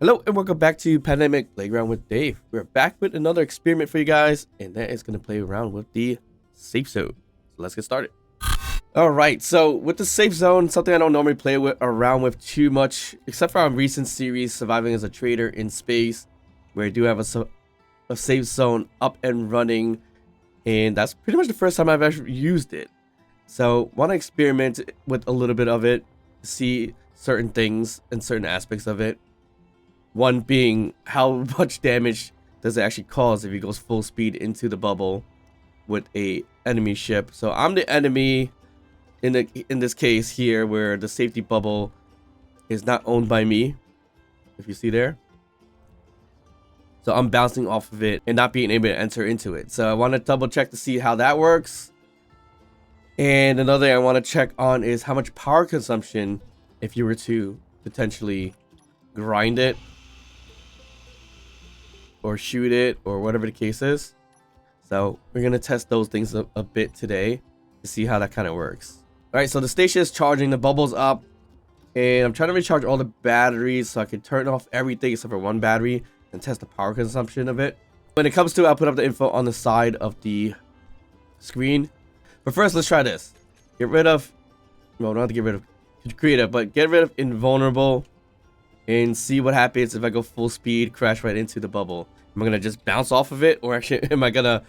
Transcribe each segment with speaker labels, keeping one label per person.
Speaker 1: Hello and welcome back to Pandemic Playground with Dave. We're back with another experiment for you guys, and that is going to play around with the safe zone. So let's get started. Alright, so with the safe zone, something I don't normally play around with too much, except for our recent series, Surviving as a Trader in Space, where I do have a safe zone up and running, and that's pretty much the first time I've actually used it. So want to experiment with a little bit of it, see certain things and certain aspects of it. One being, how much damage does it actually cause if he goes full speed into the bubble with a enemy ship. So I'm the enemy in this case here, where the safety bubble is not owned by me, if you see there. So I'm bouncing off of it and not being able to enter into it. So I want to double check to see how that works. And another thing I want to check on is how much power consumption if you were to potentially grind it or shoot it or whatever the case is. So we're going to test those things a bit today to see how that kind of works. All right, so the station is charging, the bubble's up, and I'm trying to recharge all the batteries so I can turn off everything except for one battery and test the power consumption of it. When it comes to it, I'll put up the info on the side of the screen. But first, let's try this. Get rid of, well, not to get rid of creative, but get rid of invulnerable and see what happens if I go full speed, crash right into the bubble. Am I gonna just bounce off of it, or actually am I gonna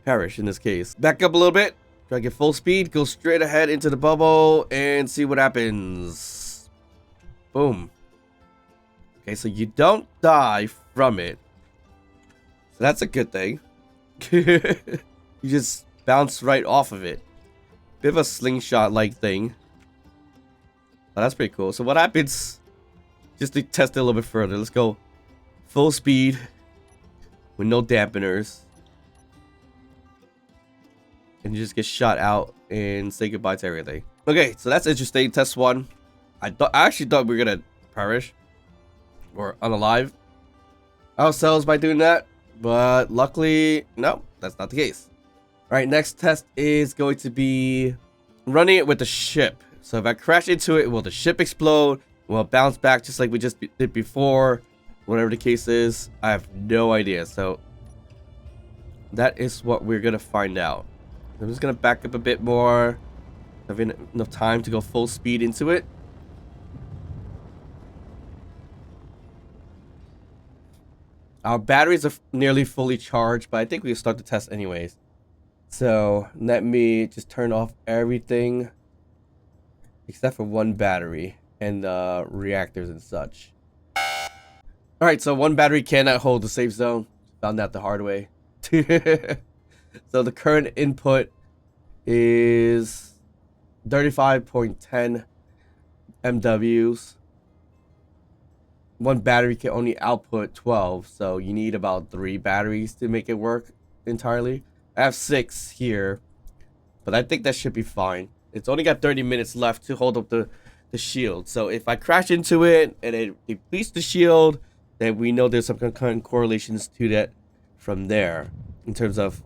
Speaker 1: perish in this case? Back up a little bit, try to get full speed, go straight ahead into the bubble and see what happens. Boom. Okay, so you don't die from it, so that's a good thing. You just bounce right off of it. Bit of a slingshot like thing. Oh, that's pretty cool. So what happens, just to test it a little bit further, let's go full speed with no dampeners, and you just get shot out and say goodbye to everything. Okay, so that's interesting. Test one. I actually thought we were gonna perish or unalive ourselves by doing that, but luckily no, that's not the case. All right, next test is going to be running it with the ship. So if I crash into it, will the ship explode? Will it bounce back just like we just did before? Whatever the case is, I have no idea. So that is what we're gonna find out. I'm just gonna back up a bit more. Have enough time to go full speed into it. Our batteries are nearly fully charged, but I think we can start the test anyways. So let me just turn off everything except for one battery and reactors and such. All right, so one battery cannot hold the safe zone. Found that the hard way. So the current input is 35.10 MWs. One battery can only output 12, so you need about 3 batteries to make it work entirely. I have 6 here, but I think that should be fine. It's only got 30 minutes left to hold up the shield. So if I crash into it and it depletes the shield, then we know there's some kind of correlations to that from there. In terms of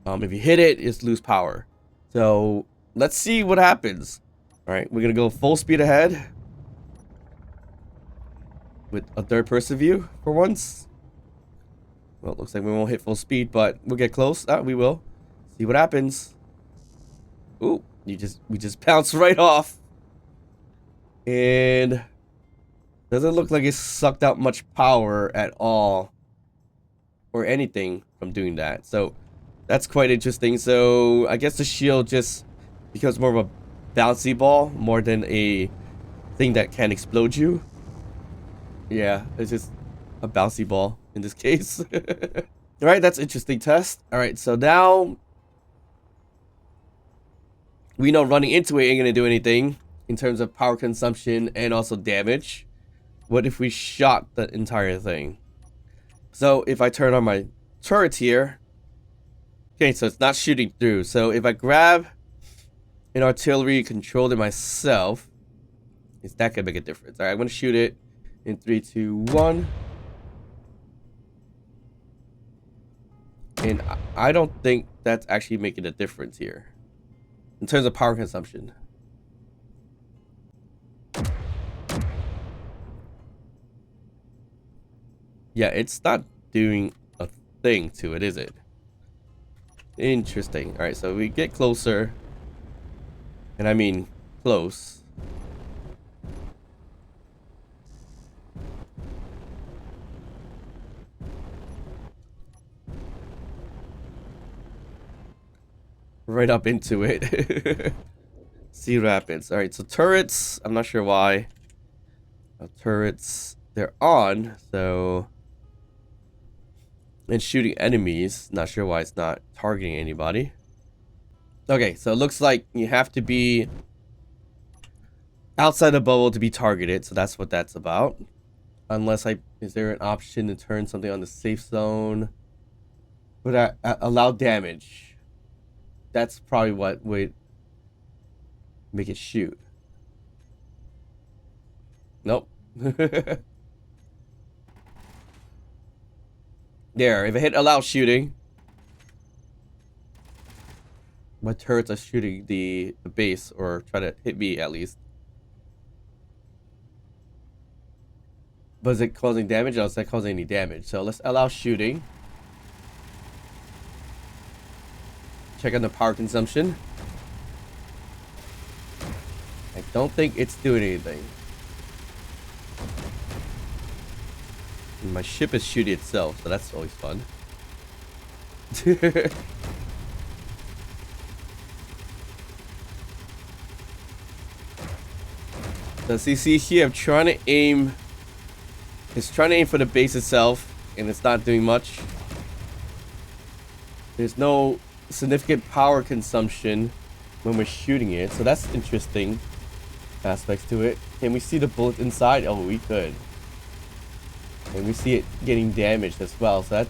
Speaker 1: if you hit it, it's lose power. So let's see what happens. All right, we're gonna go full speed ahead with a third-person view for once. Well, it looks like we won't hit full speed, but we'll get close. We will. See what happens. Ooh, we just bounce right off. And doesn't look like it sucked out much power at all or anything from doing that. So that's quite interesting. So I guess the shield just becomes more of a bouncy ball more than a thing that can explode you. Yeah, it's just a bouncy ball in this case. All right, that's interesting test. All right, so now we know running into it ain't gonna do anything in terms of power consumption and also damage. What if we shot the entire thing? So if I turn on my turret here, okay, so it's not shooting through. So if I grab an artillery controller myself, is that gonna make a difference? All right, I'm gonna shoot it in 3, 2, 1. And I don't think that's actually making a difference here in terms of power consumption. Yeah, it's not doing a thing to it, is it? Interesting. Alright, so we get closer. And I mean close. Right up into it. See what happens. Alright, so turrets. I'm not sure why. Turrets, they're on, so... And shooting enemies. Not sure why it's not targeting anybody. Okay, so it looks like you have to be outside the bubble to be targeted, so that's what that's about. Unless is there an option to turn something on the safe zone? Would I allow damage? That's probably what would make it shoot. Nope. There, if I hit allow shooting, my turrets are shooting the base, or try to hit me at least. But is it causing damage? No, it's not causing any damage. So let's allow shooting. Check on the power consumption. I don't think it's doing anything. And my ship is shooting itself, so that's always fun. So see here, I'm trying to aim. It's trying to aim for the base itself, and it's not doing much. There's no significant power consumption when we're shooting it, so that's interesting aspects to it. Can we see the bullet inside? Oh, we could. And we see it getting damaged as well, so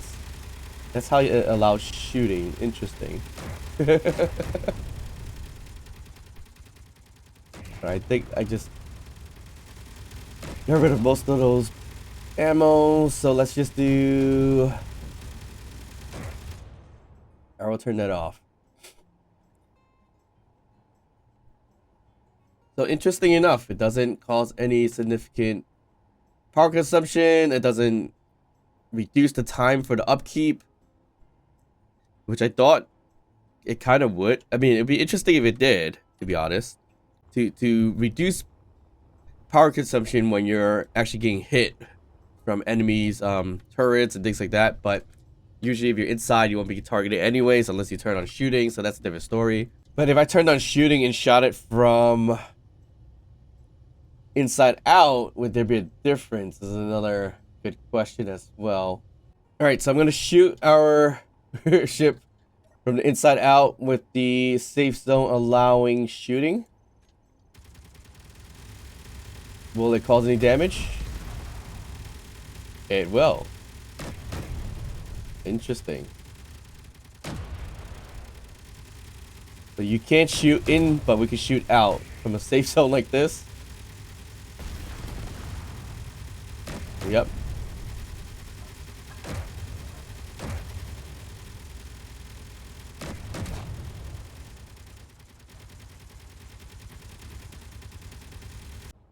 Speaker 1: that's how it allows shooting. Interesting. I think I just got rid of most of those ammo, so let's just do... I will turn that off. So interesting enough, it doesn't cause any significant power consumption. It doesn't reduce the time for the upkeep, which I thought it kind of would. I mean, it'd be interesting if it did, to be honest, to reduce power consumption when you're actually getting hit from enemies, turrets and things like that. But usually if you're inside, you won't be targeted anyways unless you turn on shooting, so that's a different story. But if I turned on shooting and shot it from inside out, would there be a difference? This is another good question as well. All right, so I'm gonna shoot our ship from the inside out with the safe zone allowing shooting. Will it cause any damage? It will. Interesting. So you can't shoot in, but we can shoot out from a safe zone like this. Yep.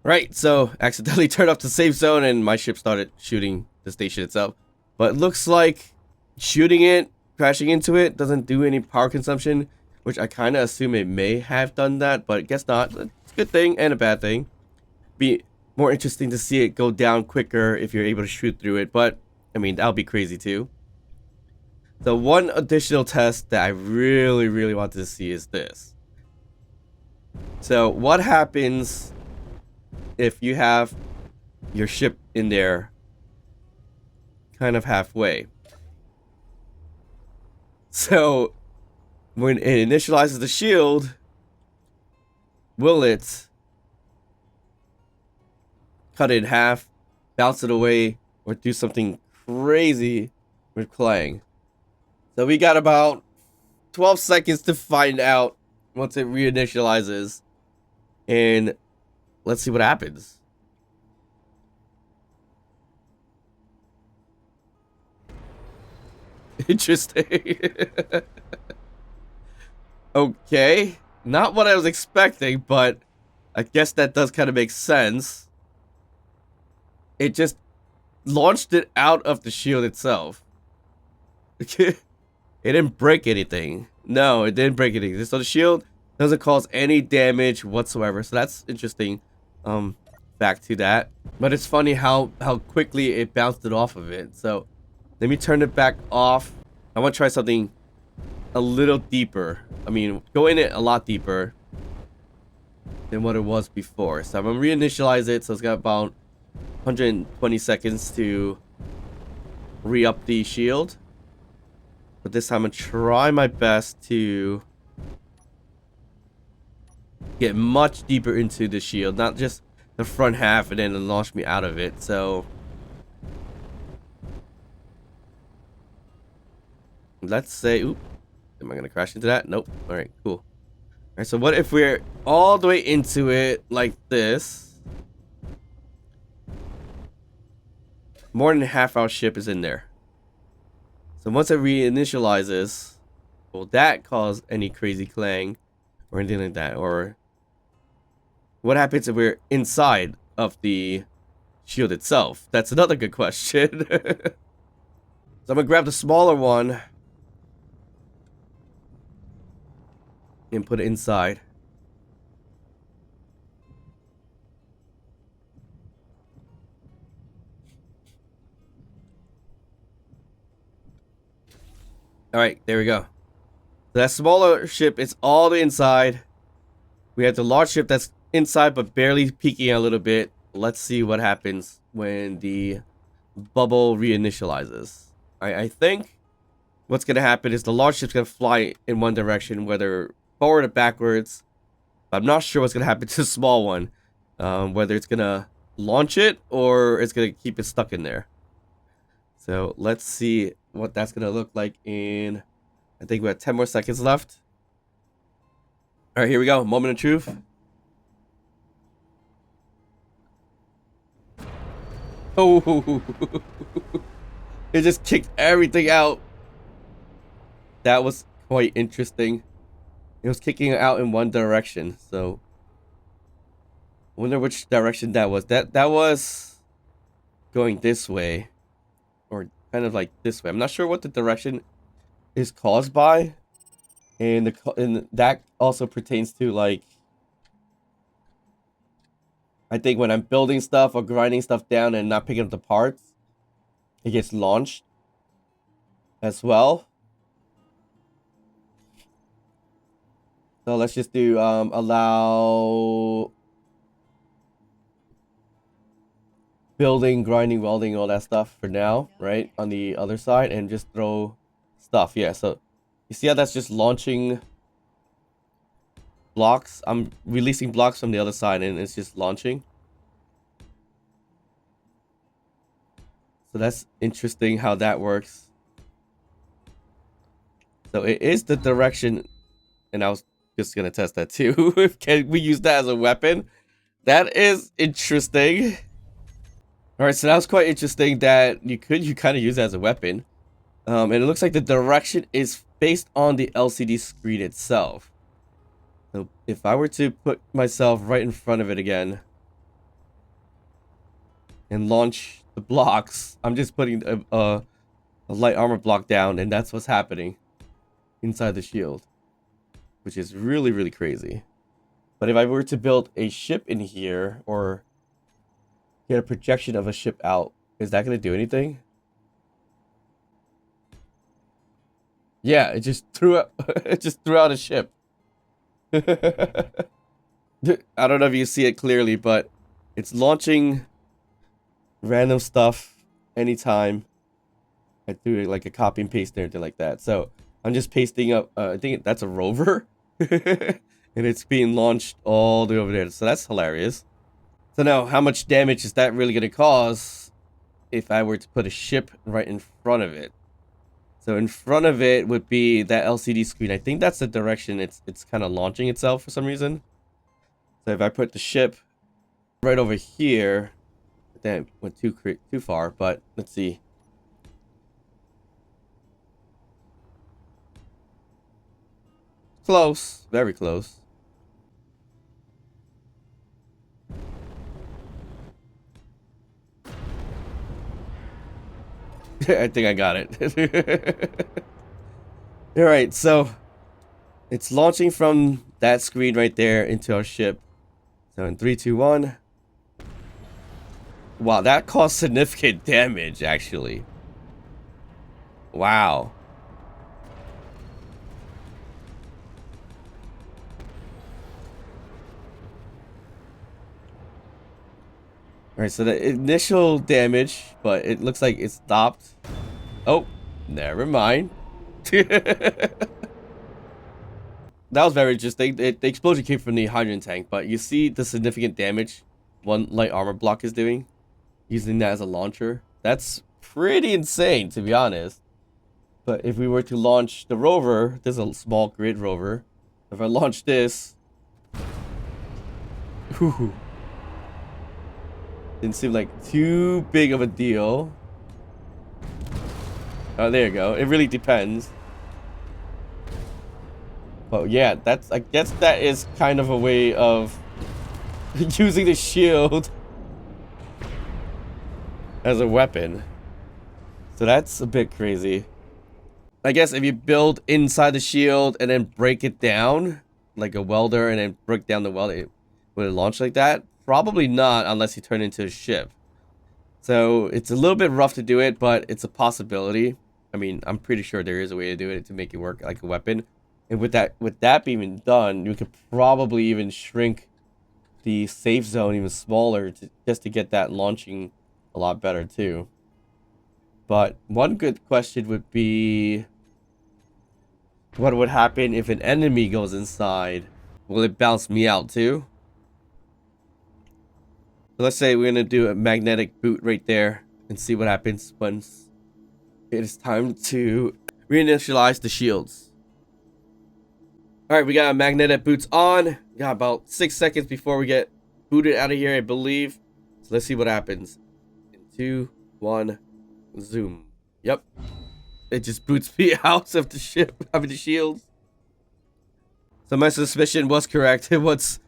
Speaker 1: Right, so accidentally turned off the safe zone and my ship started shooting the station itself. But it looks like shooting it, crashing into it, doesn't do any power consumption, which I kind of assume it may have done that, but guess not. It's a good thing and a bad thing. Be more interesting to see it go down quicker if you're able to shoot through it, but I mean, that'll be crazy too. The one additional test that I really wanted to see is this. So what happens if you have your ship in there kind of halfway? So when it initializes the shield, will it cut it in half, bounce it away, or do something crazy with Clang? So we got about 12 seconds to find out once it reinitializes, and let's see what happens. Interesting. Okay, not what I was expecting, but I guess that does kind of make sense. It just launched it out of the shield itself. It didn't break anything. No, it didn't break anything. So the shield doesn't cause any damage whatsoever. So that's interesting. Back to that. But it's funny how quickly it bounced it off of it. So let me turn it back off. I want to try something a little deeper. I mean, go in it a lot deeper than what it was before. So I'm gonna reinitialize it. So it's got about 120 seconds to re-up the shield. But this time I'm gonna try my best to get much deeper into the shield, not just the front half and then launch me out of it. So let's say, oop, am I gonna crash into that? Nope. All right, cool. All right, so what if we're all the way into it like this? More than half our ship is in there. So once it reinitializes, will that cause any crazy clang or anything like that? Or what happens if we're inside of the shield itself? That's another good question. So I'm gonna grab the smaller one and put it inside. All right, there we go. So that smaller ship is all the inside. We have the large ship that's inside but barely peeking a little bit. Let's see what happens when the bubble reinitializes. I think what's gonna happen is the large ship's gonna fly in one direction, whether forward or backwards. But I'm not sure what's gonna happen to the small one. Whether it's gonna launch it or it's gonna keep it stuck in there. So let's see what that's gonna look like in, I think we have 10 more seconds left. All right, here we go. Moment of truth. Oh, it just kicked everything out. That was quite interesting. It was kicking it out in one direction. So I wonder which direction that was. That was going this way, or kind of like this way. I'm not sure what the direction is caused by, and that also pertains to, like, I think when I'm building stuff or grinding stuff down and not picking up the parts, it gets launched as well. So let's just do allow building, grinding, welding, all that stuff for now, right? On the other side, and just throw stuff. Yeah, so you see how that's just launching blocks? I'm releasing blocks from the other side and it's just launching. So that's interesting how that works. So it is the direction, and I was just gonna test that too. Can we use that as a weapon? That is interesting. All right, so that was quite interesting that you kind of use it as a weapon. And it looks like the direction is based on the LCD screen itself. So if I were to put myself right in front of it again and launch the blocks, I'm just putting a light armor block down, and that's what's happening inside the shield, which is really, really crazy. But if I were to build a ship in here, or get a projection of a ship out, is that going to do anything? Yeah, it just threw out, it just threw out a ship. I don't know if you see it clearly, but it's launching random stuff anytime I do like a copy and paste or anything like that. So I'm just pasting up, I think that's a rover. And it's being launched all the way over there. So that's hilarious. So now, how much damage is that really going to cause if I were to put a ship right in front of it? So in front of it would be that LCD screen. I think that's the direction it's kind of launching itself for some reason. So if I put the ship right over here, damn, went too far, but let's see. Close, very close. I think I got it. Alright, so it's launching from that screen right there into our ship. So in 3, 2, 1. Wow, that caused significant damage, actually. Wow. Alright, so the initial damage, but it looks like it stopped. Oh, never mind. That was very interesting. The explosion came from the hydrogen tank, but you see the significant damage one light armor block is doing, using that as a launcher. That's pretty insane, to be honest. But if we were to launch the rover, there's a small grid rover. If I launch this, whew, didn't seem like too big of a deal. Oh, there you go. It really depends. But yeah, I guess that is kind of a way of using the shield as a weapon. So that's a bit crazy. I guess if you build inside the shield and then break it down like a welder and then break down the weld, would it launch like that? Probably not, unless you turn it into a ship. So it's a little bit rough to do it, but it's a possibility. I mean, I'm pretty sure there is a way to do it to make it work like a weapon. And with that being done, you could probably even shrink the safe zone even smaller just to get that launching a lot better too. But one good question would be, what would happen if an enemy goes inside? Will it bounce me out too? So let's say we're gonna do a magnetic boot right there and see what happens once it is time to reinitialize the shields. Alright, we got magnetic boots on. We got about 6 seconds before we get booted out of here, I believe. So let's see what happens. In 2, 1, zoom. Yep. It just boots me out of the ship, the shields. So my suspicion was correct. Once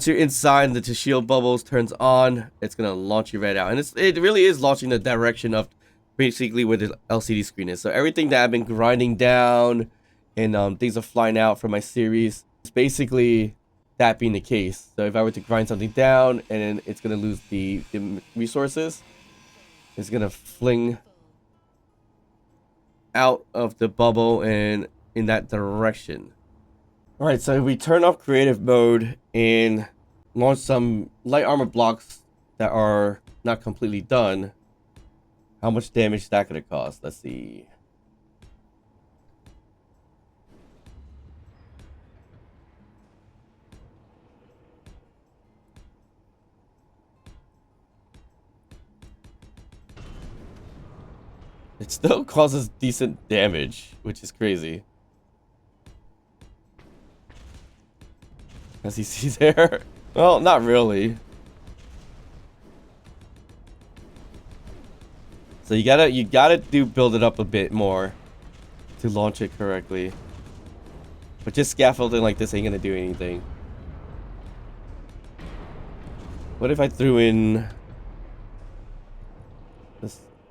Speaker 1: you're inside and the shield bubbles turns on, it's gonna launch you right out. And it really is launching the direction of basically where the LCD screen is. So everything that I've been grinding down and things are flying out from my series, it's basically that being the case. So if I were to grind something down and then it's gonna lose the resources, it's gonna fling out of the bubble and in that direction. Alright, so if we turn off creative mode and launch some light armor blocks that are not completely done, how much damage is that gonna cause? Let's see. It still causes decent damage, which is crazy. As you see there. Well, not really. So you gotta build it up a bit more to launch it correctly. But just scaffolding like this ain't gonna do anything. What if I threw in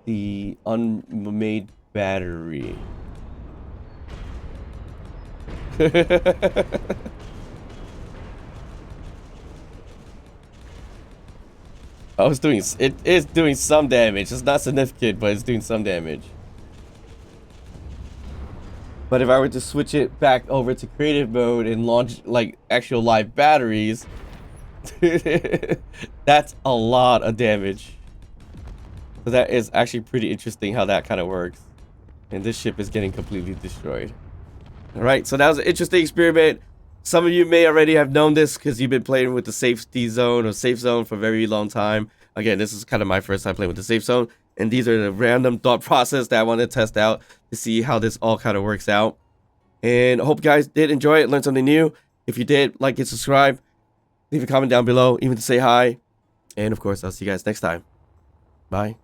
Speaker 1: the unmade battery? It is doing some damage. It's not significant, but it's doing some damage. But if I were to switch it back over to creative mode and launch like actual live batteries, that's a lot of damage. So that is actually pretty interesting how that kind of works. And this ship is getting completely destroyed. Alright, so that was an interesting experiment. Some of you may already have known this because you've been playing with the safety zone or safe zone for a very long time. Again, this is kind of my first time playing with the safe zone. And these are the random thought process that I want to test out to see how this all kind of works out. And I hope you guys did enjoy it, learn something new. If you did, like and subscribe. Leave a comment down below, even to say hi. And of course, I'll see you guys next time. Bye.